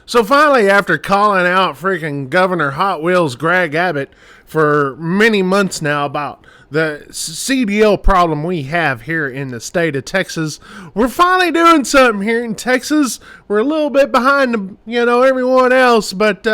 So finally, after calling out freaking Governor Hot Wheels Greg Abbott for many months now about the CDL problem we have here in the state of Texas, we're finally doing something here in Texas. We're a little bit behind, everyone else, but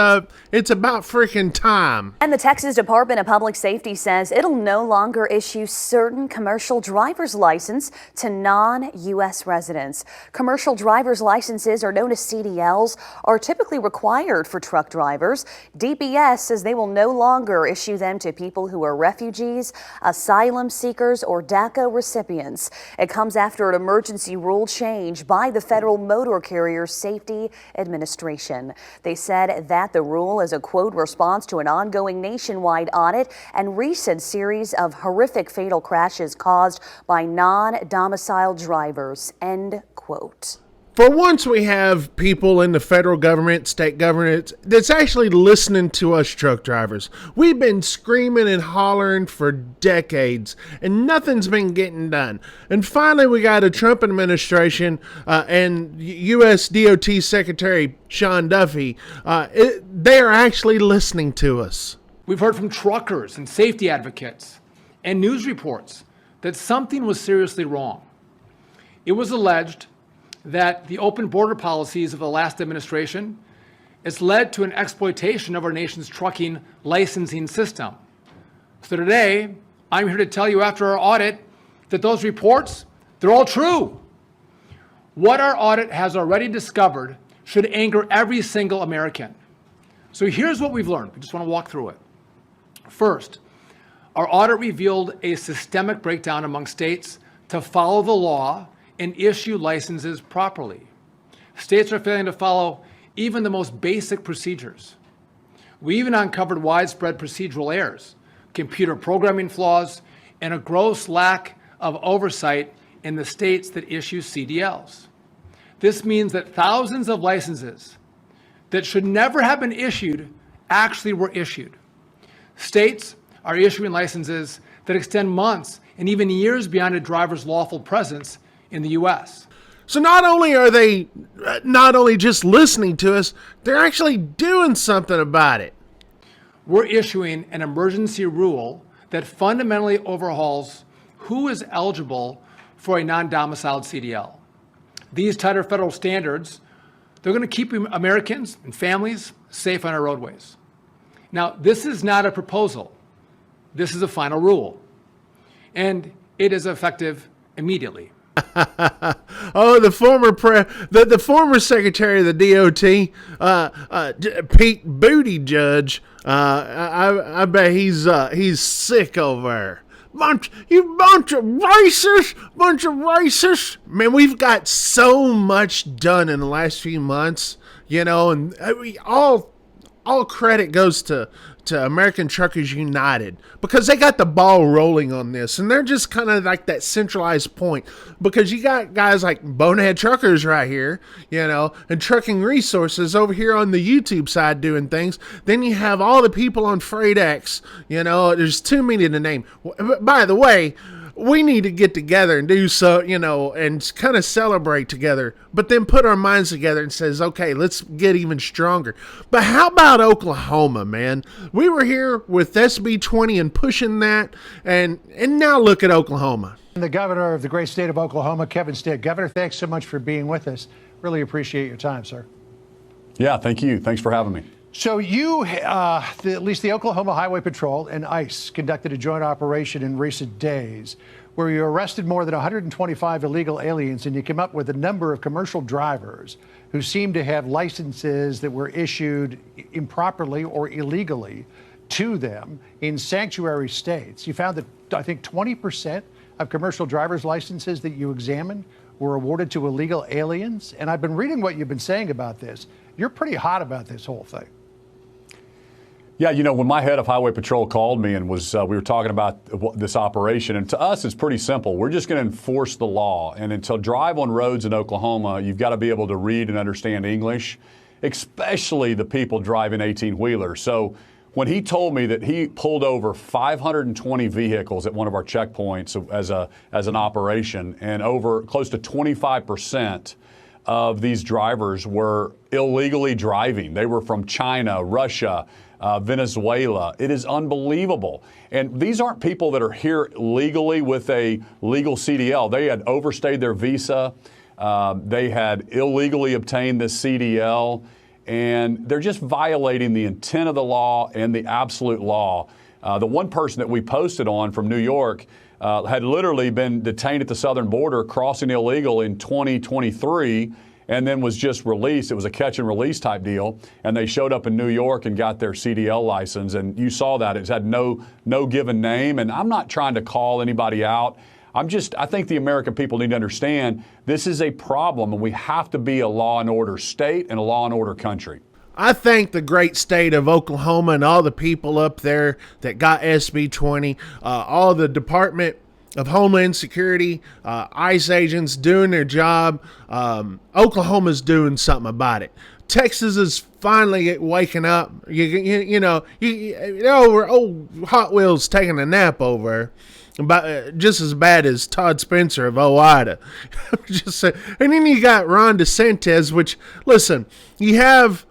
it's about freaking time. And the Texas Department of Public Safety says it'll no longer issue certain commercial driver's license to non-U.S. residents. Commercial driver's licenses, are known as CDLs, are typically required for truck drivers. DPS says they will no longer issue them to people who are refugees, asylum seekers, or DACA recipients. It comes after an emergency rule change by the Federal Motor Carrier Safety Administration. They said that the rule is a quote response to an ongoing nationwide audit and recent series of horrific fatal crashes caused by non-domiciled drivers, end quote. For once, we have people in the federal government, state government, that's actually listening to us truck drivers. We've been screaming and hollering for decades, and nothing's been getting done. And finally, we got a Trump administration and U.S. DOT Secretary Sean Duffy. They are actually listening to us. We've heard from truckers and safety advocates and news reports that something was seriously wrong. It was alleged that the open border policies of the last administration has led to an exploitation of our nation's trucking licensing system. So today, I'm here to tell you after our audit that those reports, they're all true. What our audit has already discovered should anger every single American. So here's what we've learned. We just want to walk through it. First, our audit revealed a systemic breakdown among states to follow the law and issue licenses properly. States are failing to follow even the most basic procedures. We even uncovered widespread procedural errors, computer programming flaws, and a gross lack of oversight in the states that issue CDLs. This means that thousands of licenses that should never have been issued actually were issued. States are issuing licenses that extend months and even years beyond a driver's lawful presence in the U.S. So not only are they not only just listening to us, they're actually doing something about it. We're issuing an emergency rule that fundamentally overhauls who is eligible for a non-domiciled CDL. These tighter federal standards, they're going to keep Americans and families safe on our roadways. Now, this is not a proposal. This is a final rule, and it is effective immediately. Oh, the former secretary of the DOT, Pete Buttigieg. I bet he's sick over there. Bunch of racists. Man, we've got so much done in the last few months, and all credit goes to American Truckers United, because they got the ball rolling on this, and they're just kind of like that centralized point, because you got guys like Bonehead Truckers right here, and Trucking Resources over here on the YouTube side doing things. Then you have all the people on FreightX, there's too many to name. By the way, we need to get together and do so, and kind of celebrate together, but then put our minds together and says, okay, let's get even stronger. But how about Oklahoma, man? We were here with SB 20 and pushing that, and now look at Oklahoma. The governor of the great state of Oklahoma, Kevin Stitt. Governor, thanks so much for being with us. Really appreciate your time, sir. Yeah, thank you. Thanks for having me. So you, at least the Oklahoma Highway Patrol and ICE conducted a joint operation in recent days where you arrested more than 125 illegal aliens, and you came up with a number of commercial drivers who seemed to have licenses that were issued improperly or illegally to them in sanctuary states. You found that, I think, 20% of commercial driver's licenses that you examined were awarded to illegal aliens. And I've been reading what you've been saying about this. You're pretty hot about this whole thing. Yeah, when my head of Highway Patrol called me and we were talking about this operation, and to us it's pretty simple. We're just going to enforce the law. And until drive on roads in Oklahoma, you've got to be able to read and understand English, especially the people driving 18-wheelers. So when he told me that he pulled over 520 vehicles at one of our checkpoints as an operation, and over close to 25% of these drivers were illegally driving. They were from China, Russia, Venezuela. It is unbelievable. And these aren't people that are here legally with a legal CDL. They had overstayed their visa. They had illegally obtained this CDL. And they're just violating the intent of the law and the absolute law. The one person that we posted on from New York had literally been detained at the southern border, crossing illegal in 2023, and then was just released. It was a catch and release type deal. And they showed up in New York and got their CDL license. And you saw that. It had no given name. And I'm not trying to call anybody out. I think the American people need to understand this is a problem, and we have to be a law and order state and a law and order country. I thank the great state of Oklahoma and all the people up there that got SB 20, all the Department of Homeland Security, ICE agents doing their job. Oklahoma's doing something about it. Texas is finally waking up. You know, we're old Hot Wheels taking a nap over. About just as bad as Todd Spencer of OIDA. Just saying. And then you got Ron DeSantis, which, listen, you have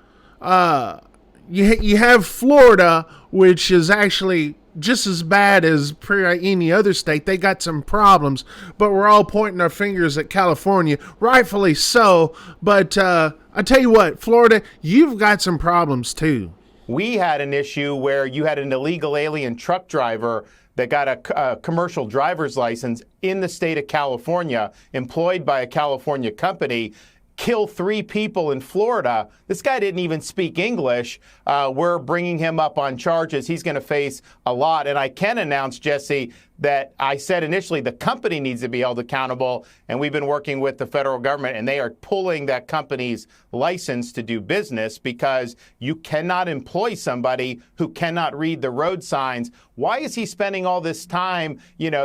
Florida, which is actually just as bad as any other state. They got some problems, but we're all pointing our fingers at California, rightfully so. But I tell you what, Florida, you've got some problems too. We had an issue where you had an illegal alien truck driver that got a commercial driver's license in the state of California, employed by a California company, kill 3 people in Florida. This guy didn't even speak English. We're bringing him up on charges. He's going to face a lot. And I can announce, Jesse, that I said initially the company needs to be held accountable, and we've been working with the federal government, and they are pulling that company's license to do business because you cannot employ somebody who cannot read the road signs. Why is he spending all this time,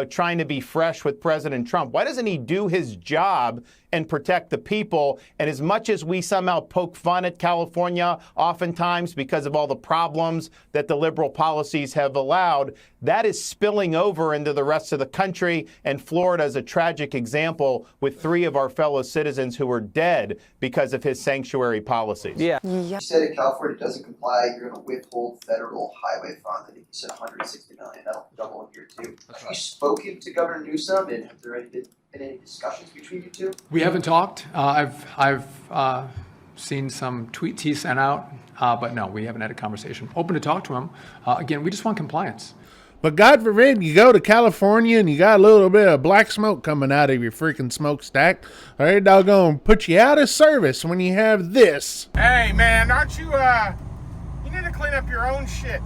trying to be fresh with President Trump? Why doesn't he do his job and protect the people? And as much as we somehow poke fun at California, oftentimes because of all the problems that the liberal policies have allowed, that is spilling over into the rest of the country. And Florida is a tragic example with 3 of our fellow citizens who are dead because of his sanctuary policies. Yeah. You said if California doesn't comply, you're going to withhold federal highway fund. I think you said $160 million. That'll double in year 2. Have you spoken to Governor Newsom, and have there been any discussions between you two? We haven't talked. I've seen some tweets he sent out, but no, we haven't had a conversation. Open to talk to him. Again, we just want compliance. But God forbid you go to California and you got a little bit of black smoke coming out of your freaking smokestack. All right, doggone, put you out of service when you have this. Hey, man, aren't you, you need to clean up your own shit,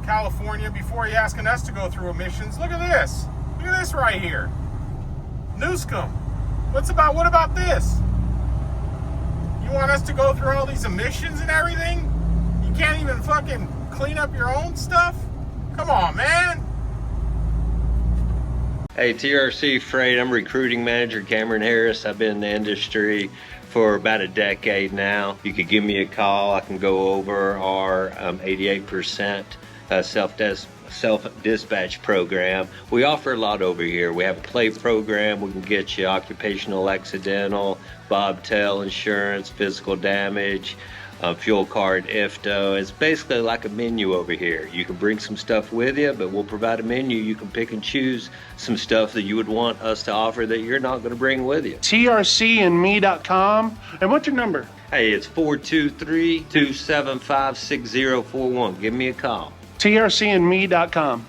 California, before you're asking us to go through emissions. Look at this. Look at this right here. Newsom. What about this? You want us to go through all these emissions and everything? You can't even fucking clean up your own stuff? Come on, man. Hey, TRC Freight, I'm recruiting manager Cameron Harris. I've been in the industry for about a decade now. You could give me a call. I can go over our 88% self-dispatch program. We offer a lot over here. We have a plate program. We can get you occupational accidental, bobtail insurance, physical damage, fuel card, IFTO. It's basically like a menu over here. You can bring some stuff with you, but we'll provide a menu. You can pick and choose some stuff that you would want us to offer that you're not going to bring with you. TRCandme.com. And what's your number? Hey, it's 423-275-6041. Give me a call. TRCandme.com.